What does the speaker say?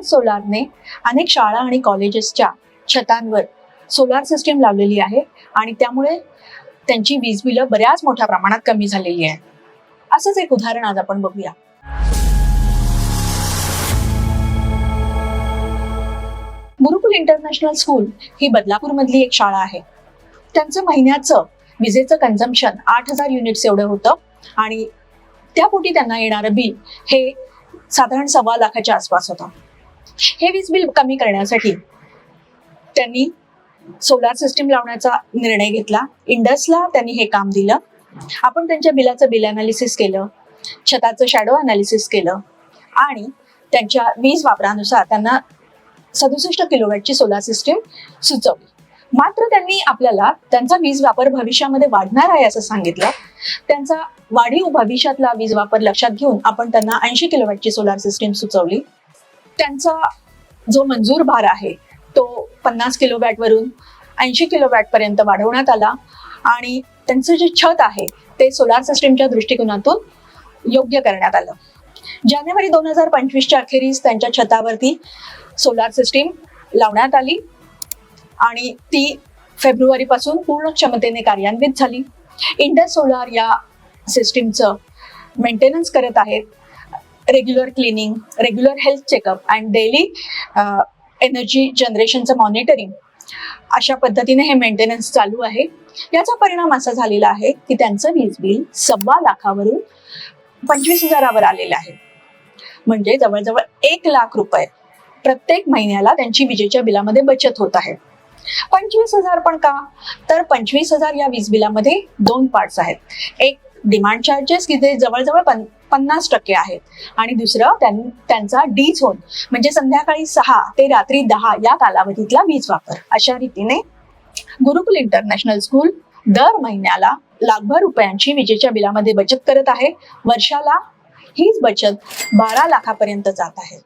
Indus सोलारने अनेक शाळा आणि कॉलेजेसच्या छतांवर सोलार सिस्टीम लावलेली आहे आणि त्यामुळे त्यांची वीज बिलं बऱ्याच मोठ्या प्रमाणात कमी झालेली आहे. असंच एक उदाहरण आज आपण बघूया. गुरुकुल इंटरनॅशनल स्कूल ही बदलापूर मधली एक शाळा आहे. त्यांचं महिन्याचं विजेचं कन्झम्पशन 8,000 युनिट्स एवढं होतं आणि त्यापोटी त्यांना येणारं बिल हे साधारण 1.25 लाखाच्या आसपास होतं. हे वीज बिल कमी करण्यासाठी त्यांनी सोलार सिस्टीम लावण्याचा निर्णय घेतला. इंडसला त्यांनी हे काम दिलं. आपण त्यांच्या बिलाचं बिल अनालिसिस केलं, छताचं शॅडो अनालिसिस केलं आणि त्यांच्या वीज वापरानुसार त्यांना 67 किलोवॅटची सोलार सिस्टीम सुचवली. मात्र त्यांनी आपल्याला त्यांचा वीज वापर भविष्यामध्ये वाढणार आहे असं सांगितलं. त्यांचा वाढीव भविष्यातला वीज वापर लक्षात घेऊन आपण त्यांना 80 किलोवॅटची सोलार सिस्टीम सुचवली. त्यांचा जो मंजूर भार आहे तो 50 किलोवॅट वरून 80 किलोवॅट पर्यंत वाढवण्यात आला आणि त्यांचं जे छत आहे ते सोलार सिस्टीमच्या दृष्टिकोनातून योग्य करण्यात आलं. जानेवारी 2025च्या अखेरीस त्यांच्या छतावरती सोलार सिस्टीम लावण्यात आली आणि ती फेब्रुवारीपासून पूर्ण क्षमतेने कार्यान्वित झाली. इंडस सोलार या सिस्टीमचं मेंटेनन्स करत आहेत. Regular cleaning, regular health checkup and daily energy जनरेशनचं मॉनिटरिंग अशा पद्धतीने हे मेंटेनन्स चालू आहे. याचा परिणाम असा झालेला आहे की त्यांचं वीज बिल 1.25 लाखावरून 25,000वर आलेलं आहे. म्हणजे जवळजवळ 1 लाख रुपये प्रत्येक महिन्याला त्यांची विजेच्या बिलामध्ये बचत होत आहे. 25,000 पण का? तर 25,000 या वीज बिलामध्ये 2 पार्ट्स आहेत. एक डिमांड चार्जेस की जे जवळजवळ 50% आहेत आणि दुसरं त्यांचा डी झोन म्हणजे संध्याकाळी 6 ते रात्री 10 या कालावधीतला वीज वापर. अशा रीतीने गुरुकुल इंटरनॅशनल स्कूल दर महिन्याला लाखभर रुपयांची विजेच्या बिलामध्ये बचत करत आहे. वर्षाला हीच बचत 12 लाखापर्यंत जात आहे.